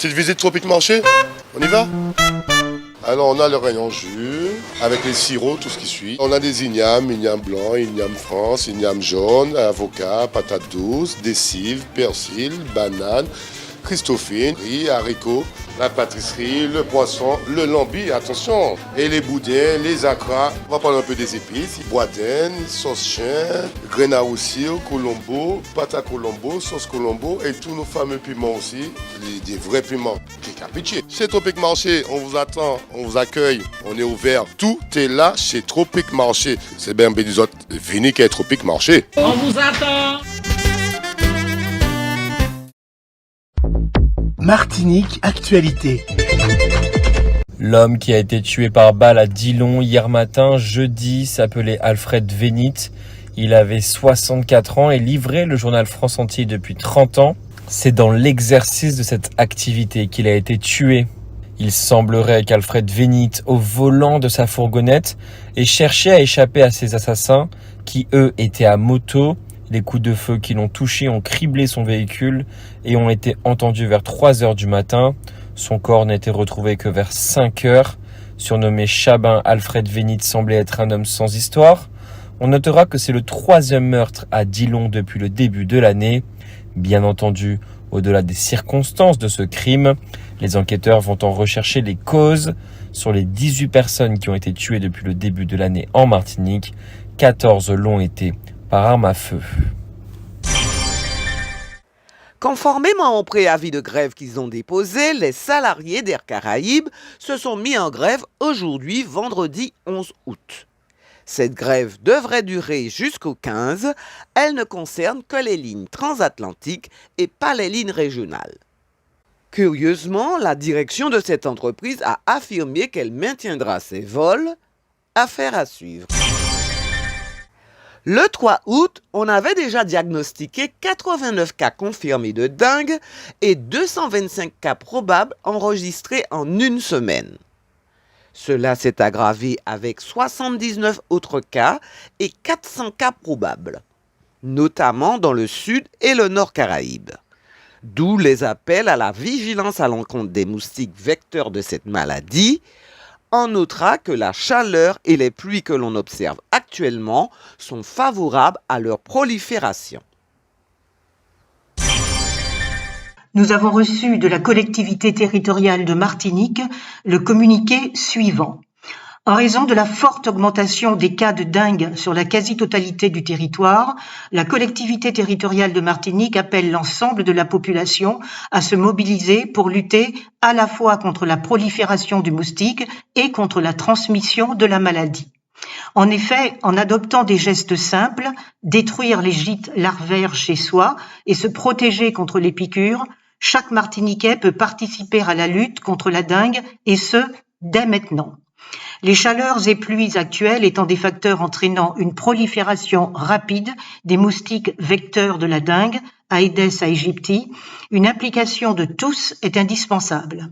Petite visite Tropique Marché, on y va? Alors on a le rayon jus, avec les sirops, tout ce qui suit. On a des ignames blanc, igname France, igname jaune, avocat, patates douces, des cives, persil, bananes, christophine, riz, haricots, la pâtisserie, le poisson, le lambi, attention, et les boudins, les acras. On va parler un peu des épices, boudin, sauce chien, graines à roussir, colombo, pâte à colombo, sauce colombo et tous nos fameux piments aussi, des vrais piments. Pitié. Chez Tropique Marché, on vous attend, on vous accueille, on est ouvert. Tout est là chez Tropique Marché. C'est bien des autres, venez qu'à Tropique Marché. On vous attend. Martinique Actualité. L'homme qui a été tué par balle à Dillon hier matin, jeudi, s'appelait Alfred Vénit. Il avait 64 ans et livrait le journal France Entier depuis 30 ans. C'est dans l'exercice de cette activité qu'il a été tué. Il semblerait qu'Alfred Vénit, au volant de sa fourgonnette, ait cherché à échapper à ses assassins qui, eux, étaient à moto. Les coups de feu qui l'ont touché ont criblé son véhicule et ont été entendus vers 3 heures du matin. Son corps n'a été retrouvé que vers 5 heures. Surnommé Chabin, Alfred Vénit semblait être un homme sans histoire. On notera que c'est le 3e meurtre à Dillon depuis le début de l'année. Bien entendu, au-delà des circonstances de ce crime, les enquêteurs vont en rechercher les causes. Sur les 18 personnes qui ont été tuées depuis le début de l'année en Martinique, 14 l'ont été par arme à feu. Conformément au préavis de grève qu'ils ont déposé, les salariés d'Air Caraïbes se sont mis en grève aujourd'hui, vendredi 11 août. Cette grève devrait durer jusqu'au 15. Elle ne concerne que les lignes transatlantiques et pas les lignes régionales. Curieusement, la direction de cette entreprise a affirmé qu'elle maintiendra ses vols. Affaire à suivre. Le 3 août, on avait déjà diagnostiqué 89 cas confirmés de dengue et 225 cas probables enregistrés en une semaine. Cela s'est aggravé avec 79 autres cas et 400 cas probables, notamment dans le sud et le nord Caraïbes. D'où les appels à la vigilance à l'encontre des moustiques vecteurs de cette maladie. On notera que la chaleur et les pluies que l'on observe actuellement sont favorables à leur prolifération. Nous avons reçu de la collectivité territoriale de Martinique le communiqué suivant. En raison de la forte augmentation des cas de dengue sur la quasi-totalité du territoire, la collectivité territoriale de Martinique appelle l'ensemble de la population à se mobiliser pour lutter à la fois contre la prolifération du moustique et contre la transmission de la maladie. En effet, en adoptant des gestes simples, détruire les gîtes larvaires chez soi et se protéger contre les piqûres, chaque Martiniquais peut participer à la lutte contre la dengue et ce, dès maintenant. Les chaleurs et pluies actuelles étant des facteurs entraînant une prolifération rapide des moustiques vecteurs de la dengue, Aedes aegypti, une implication de tous est indispensable.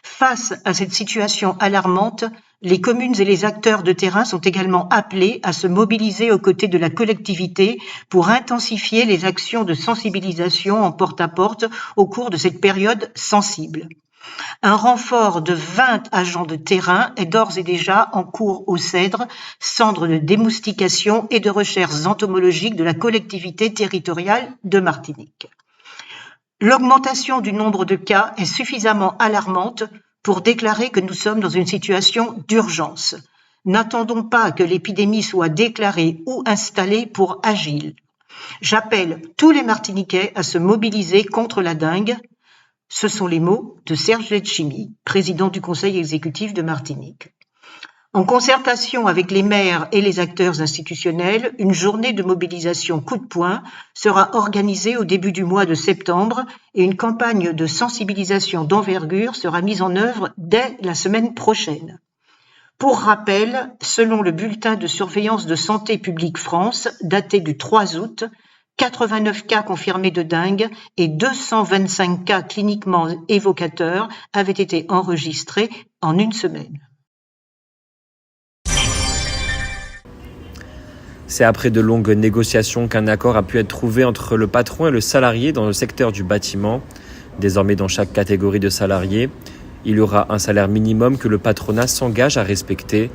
Face à cette situation alarmante, les communes et les acteurs de terrain sont également appelés à se mobiliser aux côtés de la collectivité pour intensifier les actions de sensibilisation en porte-à-porte au cours de cette période sensible. Un renfort de 20 agents de terrain est d'ores et déjà en cours au CEDRE, centre de démoustication et de recherches entomologiques de la collectivité territoriale de Martinique. L'augmentation du nombre de cas est suffisamment alarmante pour déclarer que nous sommes dans une situation d'urgence. N'attendons pas que l'épidémie soit déclarée ou installée pour agir. J'appelle tous les Martiniquais à se mobiliser contre la dengue. Ce sont les mots de Serge Letchimy, président du Conseil exécutif de Martinique. En concertation avec les maires et les acteurs institutionnels, une journée de mobilisation coup de poing sera organisée au début du mois de septembre et une campagne de sensibilisation d'envergure sera mise en œuvre dès la semaine prochaine. Pour rappel, selon le bulletin de surveillance de Santé publique France, daté du 3 août, 89 cas confirmés de dengue et 225 cas cliniquement évocateurs avaient été enregistrés en une semaine. C'est après de longues négociations qu'un accord a pu être trouvé entre le patron et le salarié dans le secteur du bâtiment. Désormais, dans chaque catégorie de salariés, il y aura un salaire minimum que le patronat s'engage à respecter.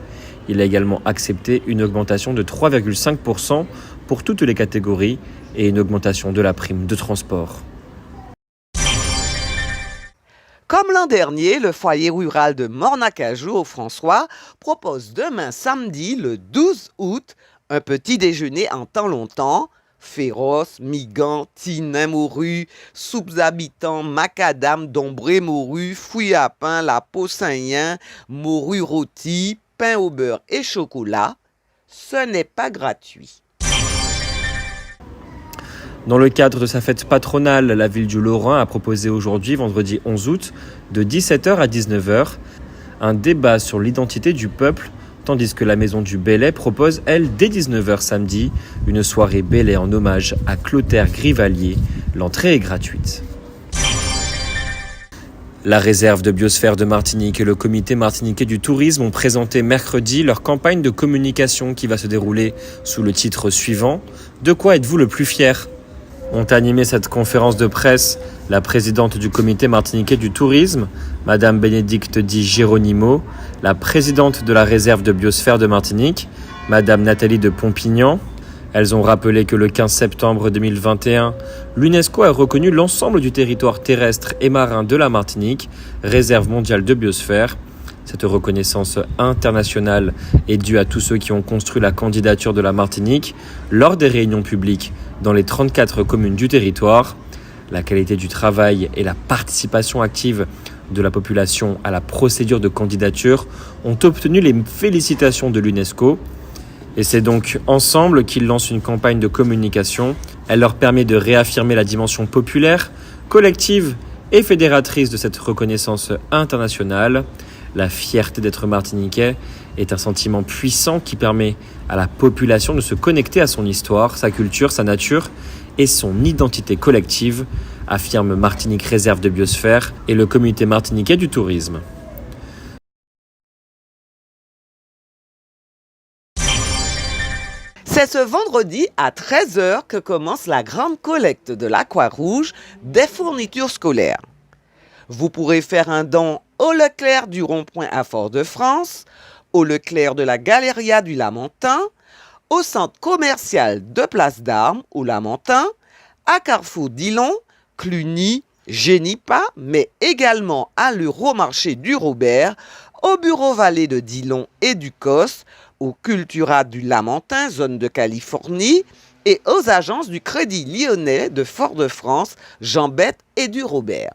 Il a également accepté une augmentation de 3,5% pour toutes les catégories et une augmentation de la prime de transport. Comme l'an dernier, le foyer rural de Mornacajou au François propose demain samedi le 12 août un petit déjeuner en temps longtemps, féroce, migan, tinin morue, soupes habitants, macadam, dombré morue, fouille à pain, la peau saïen, morue rôtie, pain au beurre et chocolat. Ce n'est pas gratuit. Dans le cadre de sa fête patronale, la ville du Lorrain a proposé aujourd'hui, vendredi 11 août, de 17h à 19h, un débat sur l'identité du peuple, tandis que la Maison du Bellay propose, elle, dès 19h samedi, une soirée Bellay en hommage à Clotaire Grivalier. L'entrée est gratuite. La réserve de biosphère de Martinique et le comité martiniquais du tourisme ont présenté mercredi leur campagne de communication qui va se dérouler sous le titre suivant « De quoi êtes-vous le plus fier ?» Ont animé cette conférence de presse la présidente du comité martiniquais du tourisme, Madame Bénédicte Di Geronimo, la présidente de la réserve de biosphère de Martinique, Madame Nathalie de Pompignan. Elles ont rappelé que le 15 septembre 2021, l'UNESCO a reconnu l'ensemble du territoire terrestre et marin de la Martinique, réserve mondiale de biosphère. Cette reconnaissance internationale est due à tous ceux qui ont construit la candidature de la Martinique lors des réunions publiques dans les 34 communes du territoire. La qualité du travail et la participation active de la population à la procédure de candidature ont obtenu les félicitations de l'UNESCO. Et c'est donc ensemble qu'ils lancent une campagne de communication. Elle leur permet de réaffirmer la dimension populaire, collective et fédératrice de cette reconnaissance internationale. La fierté d'être martiniquais est un sentiment puissant qui permet à la population de se connecter à son histoire, sa culture, sa nature et son identité collective, affirme Martinique Réserve de Biosphère et le comité martiniquais du tourisme. C'est ce vendredi à 13h que commence la grande collecte de la Croix-Rouge des fournitures scolaires. Vous pourrez faire un don au Leclerc du rond-point à Fort-de-France, au Leclerc de la Galeria du Lamentin, au centre commercial de Place d'Armes au Lamentin, à Carrefour Dillon, Cluny, Génipa, mais également à l'Euromarché du Robert, au Bureau Vallée de Dillon et du COS, au Cultura du Lamentin, zone de Californie, et aux agences du Crédit Lyonnais de Fort-de-France, Jean-Bette et du Robert.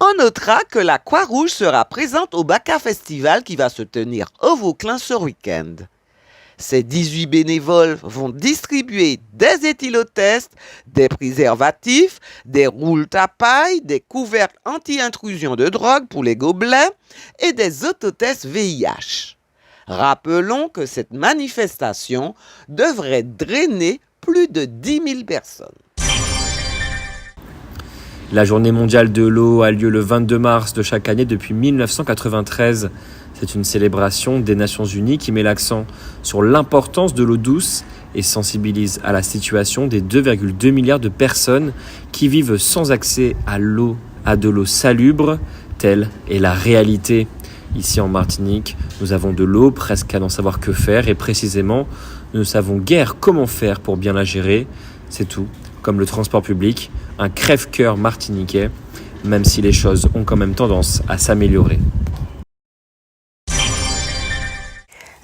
On notera que la Croix-Rouge sera présente au Baca Festival qui va se tenir au Vauclin ce week-end. Ces 18 bénévoles vont distribuer des éthylotests, des préservatifs, des roules à paille, des couvercles anti-intrusion de drogue pour les gobelets et des autotests VIH. Rappelons que cette manifestation devrait drainer plus de 10 000 personnes. La journée mondiale de l'eau a lieu le 22 mars de chaque année depuis 1993. C'est une célébration des Nations Unies qui met l'accent sur l'importance de l'eau douce et sensibilise à la situation des 2,2 milliards de personnes qui vivent sans accès à l'eau, à de l'eau salubre. Telle est la réalité. Ici en Martinique, nous avons de l'eau presque à n'en savoir que faire et précisément, nous ne savons guère comment faire pour bien la gérer. C'est tout. Comme le transport public, un crève-cœur martiniquais, même si les choses ont quand même tendance à s'améliorer.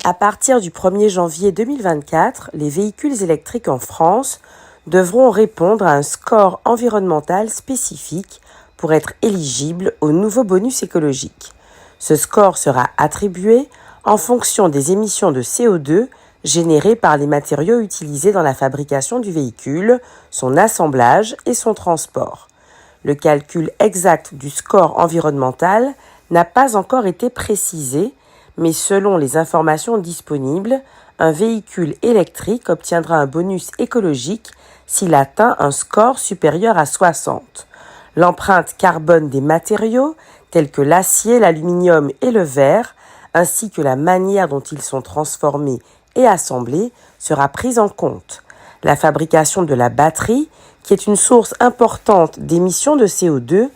À partir du 1er janvier 2024, les véhicules électriques en France devront répondre à un score environnemental spécifique pour être éligibles au nouveau bonus écologique. Ce score sera attribué en fonction des émissions de CO2 générées par les matériaux utilisés dans la fabrication du véhicule, son assemblage et son transport. Le calcul exact du score environnemental n'a pas encore été précisé, mais selon les informations disponibles, un véhicule électrique obtiendra un bonus écologique s'il atteint un score supérieur à 60. L'empreinte carbone des matériaux, tels que l'acier, l'aluminium et le verre, ainsi que la manière dont ils sont transformés et assemblée sera prise en compte. La fabrication de la batterie, qui est une source importante d'émissions de CO2,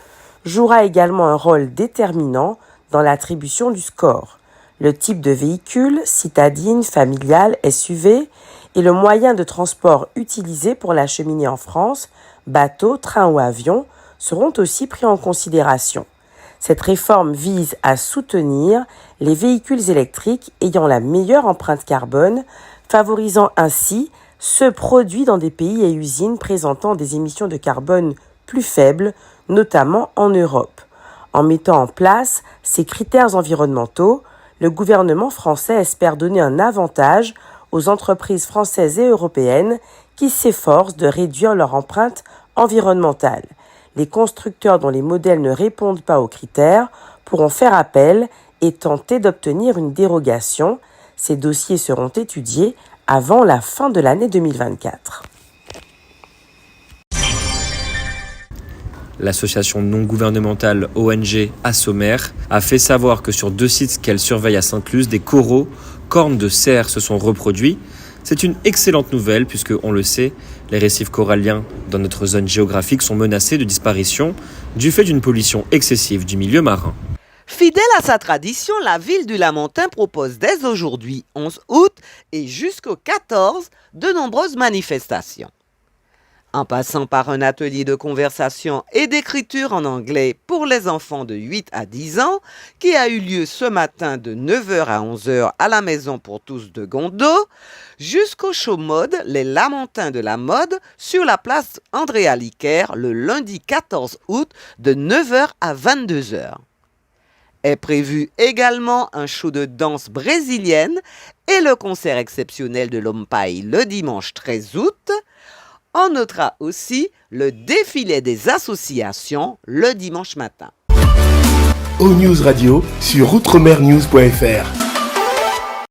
jouera également un rôle déterminant dans l'attribution du score. Le type de véhicule, citadine, familial, SUV, est le moyen de transport utilisé pour l'acheminer en France, bateau, train ou avion, seront aussi pris en considération. Cette réforme vise à soutenir les véhicules électriques ayant la meilleure empreinte carbone, favorisant ainsi ceux produits dans des pays et usines présentant des émissions de carbone plus faibles, notamment en Europe. En mettant en place ces critères environnementaux, le gouvernement français espère donner un avantage aux entreprises françaises et européennes qui s'efforcent de réduire leur empreinte environnementale. Les constructeurs dont les modèles ne répondent pas aux critères pourront faire appel et tenter d'obtenir une dérogation. Ces dossiers seront étudiés avant la fin de l'année 2024. L'association non gouvernementale ONG Assomer a fait savoir que sur 2 sites qu'elle surveille à Sainte-Luce, des coraux, cornes de cerf se sont reproduits. C'est une excellente nouvelle puisque, on le sait, les récifs coralliens dans notre zone géographique sont menacés de disparition du fait d'une pollution excessive du milieu marin. Fidèle à sa tradition, la ville du Lamentin propose dès aujourd'hui, 11 août, et jusqu'au 14, de nombreuses manifestations. En passant par un atelier de conversation et d'écriture en anglais pour les enfants de 8 à 10 ans, qui a eu lieu ce matin de 9h à 11h à la Maison pour tous de Gondot, jusqu'au show mode Les Lamentins de la mode sur la place Andréa Liquer le lundi 14 août de 9h à 22h. Est prévu également un show de danse brésilienne et le concert exceptionnel de l'Ompai le dimanche 13 août. On notera aussi le défilé des associations le dimanche matin. O News Radio sur outremernews.fr.